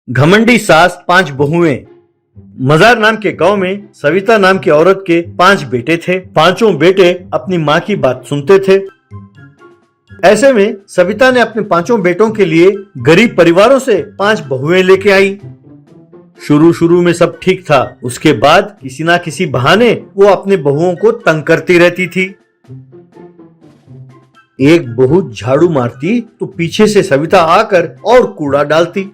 घमंडी सास 5 बहुएं। मजार नाम के गांव में सविता नाम की औरत के 5 बेटे थे। पांचों बेटे अपनी माँ की बात सुनते थे। ऐसे में सविता ने अपने 5 बेटों के लिए गरीब परिवारों से 5 बहुएं लेके आई। शुरू में सब ठीक था। उसके बाद किसी ना किसी बहाने वो अपने बहुओं को तंग करती रहती थी। एक बहू झाड़ू मारती तो पीछे से सविता आकर और कूड़ा डालती।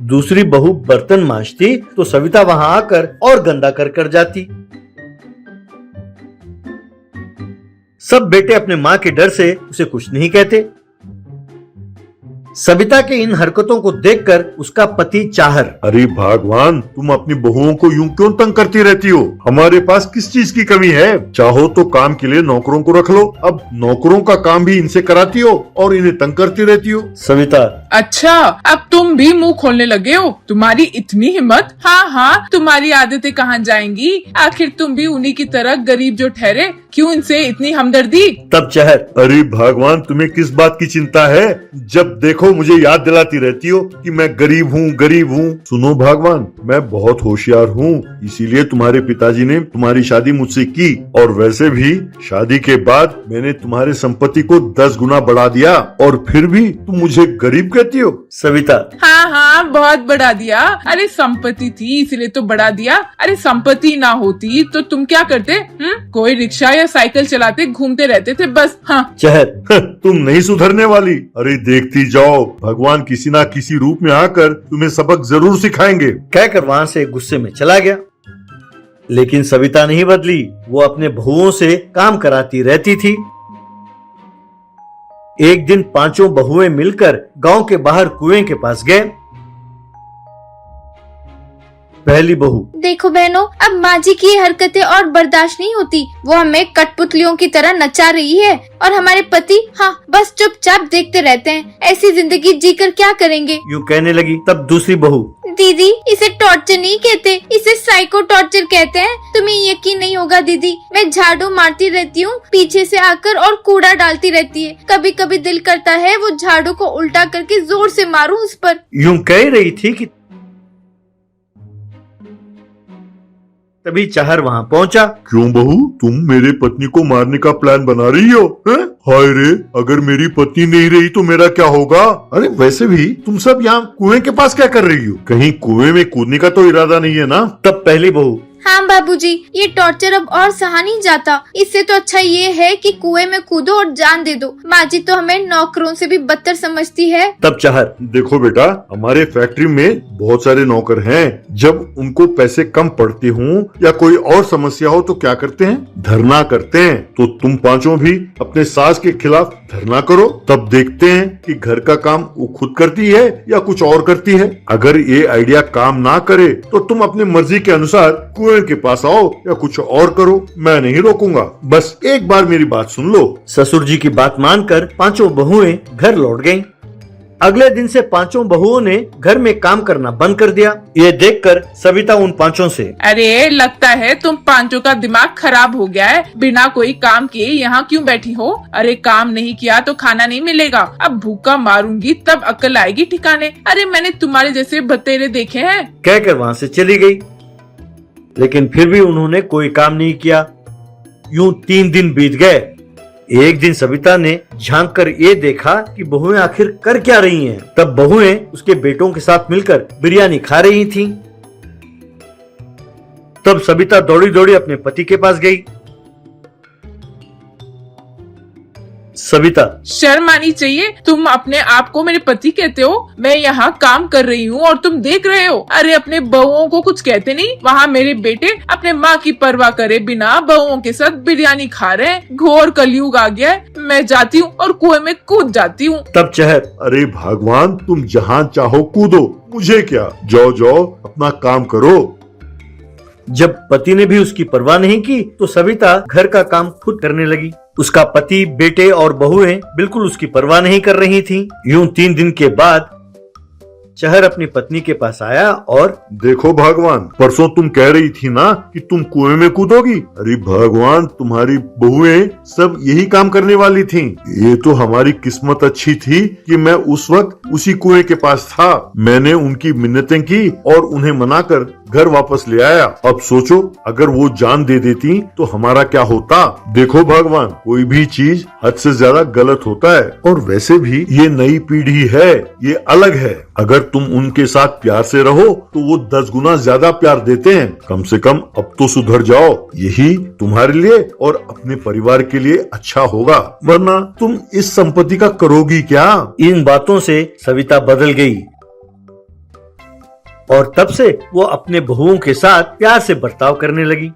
दूसरी बहू बर्तन मांजती तो सविता वहां आकर और गंदा कर जाती। सब बेटे अपने मां के डर से उसे कुछ नहीं कहते। सविता के इन हरकतों को देखकर उसका पति चाहर, अरे भगवान, तुम अपनी बहुओं को यूं क्यों तंग करती रहती हो? हमारे पास किस चीज की कमी है? चाहो तो काम के लिए नौकरों को रख लो। अब नौकरों का काम भी इनसे कराती हो और इन्हें तंग करती रहती हो। सविता, अच्छा, अब तुम भी मुंह खोलने लगे हो? तुम्हारी इतनी हिम्मत? हाँ, तुम्हारी आदतें कहाँ जाएंगी? आखिर तुम भी उन्हीं की तरह गरीब जो ठहरे, क्यों इनसे इतनी हमदर्दी? तब चाहर, अरे भगवान, तुम्हें किस बात की चिंता है? जब देखो मुझे याद दिलाती रहती हो कि मैं गरीब हूँ। सुनो भगवान, मैं बहुत होशियार हूँ, इसीलिए तुम्हारे पिताजी ने तुम्हारी शादी मुझसे की। और वैसे भी शादी के बाद मैंने तुम्हारे संपत्ति को 10 गुना बढ़ा दिया, और फिर भी तुम मुझे गरीब कहती हो। सविता, हाँ, बहुत बढ़ा दिया। अरे संपत्ति थी इसलिए तो बढ़ा दिया। अरे संपत्ति ना होती तो तुम क्या करते? कोई रिक्शा या साइकिल चलाते घूमते रहते थे बस। हाँ। चाहर, तुम नहीं सुधरने वाली। अरे देखती जाओ, भगवान किसी ना किसी रूप में आकर तुम्हें सबक जरूर सिखाएंगे। कहकर वहां से गुस्से में चला गया। लेकिन सविता नहीं बदली। वो अपने बहुओं से काम कराती रहती थी। एक दिन 5 बहुएं मिलकर गांव के बाहर कुएं के पास गए। पहली बहू, देखो बहनों, अब माँ जी की हरकतें और बर्दाश्त नहीं होती। वो हमें कठपुतलियों की तरह नचा रही है और हमारे पति बस चुपचाप देखते रहते हैं। ऐसी जिंदगी जीकर क्या करेंगे? यूं कहने लगी। तब दूसरी बहू, दीदी, इसे टॉर्चर नहीं कहते, इसे साइको टॉर्चर कहते हैं। तुम्हें यकीन नहीं होगा दीदी, मैं झाड़ू मारती रहती हूँ, पीछे से आकर और कूड़ा डालती रहती है। कभी कभी दिल करता है वो झाड़ू को उल्टा करके जोर से मारूं उस पर। यूं कह रही थी कि तभी चाहर वहां पहुंचा। क्यों बहू, तुम मेरे पत्नी को मारने का प्लान बना रही हो? हाय रे, अगर मेरी पत्नी नहीं रही तो मेरा क्या होगा? अरे वैसे भी तुम सब यहाँ कुएं के पास क्या कर रही हो? कहीं कुएं में कूदने का तो इरादा नहीं है ना? तब पहली बहू, हाँ बाबूजी, ये टॉर्चर अब और सहा नहीं जाता। इससे तो अच्छा ये है कि कुएं में कूदो और जान दे दो। माँ जी तो हमें नौकरों से भी बदतर समझती है। तब चाहर, देखो बेटा, हमारे फैक्ट्री में बहुत सारे नौकर हैं। जब उनको पैसे कम पड़ते हों या कोई और समस्या हो तो क्या करते हैं? धरना करते हैं। तो तुम 5 भी अपने सास के खिलाफ धरना करो, तब देखते हैं कि घर का काम वो खुद करती है या कुछ और करती है। अगर ये आइडिया काम ना करे तो तुम अपनी मर्जी के अनुसार कुएं के पास आओ या कुछ और करो, मैं नहीं रोकूंगा। बस एक बार मेरी बात सुन लो। ससुर जी की बात मानकर 5 बहुएं घर लौट गईं। अगले दिन से 5 बहुओं ने घर में काम करना बंद कर दिया। ये देखकर सविता उन 5 से, अरे लगता है तुम 5 का दिमाग खराब हो गया है। बिना कोई काम किए यहाँ क्यों बैठी हो? अरे काम नहीं किया तो खाना नहीं मिलेगा। अब भूखा मारूंगी तब अक्ल आएगी ठिकाने। अरे मैंने तुम्हारे जैसे बतेरे देखे हैं। कहकर वहां से चली गई। लेकिन फिर भी उन्होंने कोई काम नहीं किया। यूं 3 दिन बीत गए। एक दिन सविता ने झांक कर ये देखा कि बहुएं आखिर कर क्या रही हैं। तब बहुएं उसके बेटों के साथ मिलकर बिरयानी खा रही थीं। तब सविता दौड़ी अपने पति के पास गई। सविता, शर्म आनी चाहिए। तुम अपने आप को मेरे पति कहते हो? मैं यहाँ काम कर रही हूँ और तुम देख रहे हो। अरे अपने बहुओं को कुछ कहते नहीं? वहाँ मेरे बेटे अपने माँ की परवाह करे बिना बहुओं के साथ बिरयानी खा रहे हैं। घोर कलयुग आ गया है। मैं जाती हूँ और कुएं में कूद जाती हूँ। तब चाहर, अरे भगवान, तुम जहाँ चाहो कूदो, मुझे क्या? जाओ अपना काम करो। जब पति ने भी उसकी परवाह नहीं की तो सविता घर का काम खुद करने लगी। उसका पति, बेटे और बहुएं बिल्कुल उसकी परवाह नहीं कर रही थीं। यूं 3 दिन के बाद चहर अपनी पत्नी के पास आया और देखो भगवान, परसों तुम कह रही थी ना कि तुम कुएं में कूदोगी। अरे भगवान, तुम्हारी बहुएं सब यही काम करने वाली थीं। ये तो हमारी किस्मत अच्छी थी कि मैं उस वक्त उसी कुएं के पास था। मैंने उनकी मिन्नतें की और उन्हें मनाकर घर वापस ले आया। अब सोचो, अगर वो जान दे देती तो हमारा क्या होता। देखो भगवान, कोई भी चीज हद से ज्यादा गलत होता है, और वैसे भी ये नई पीढ़ी है, ये अलग है। अगर तुम उनके साथ प्यार से रहो तो वो 10 गुना ज्यादा प्यार देते हैं। कम से कम अब तो सुधर जाओ, यही तुम्हारे लिए और अपने परिवार के लिए अच्छा होगा, वरना तुम इस संपत्ति का करोगी क्या। इन बातों से सविता बदल गई और तब से वो अपने बहुओं के साथ प्यार से बर्ताव करने लगी।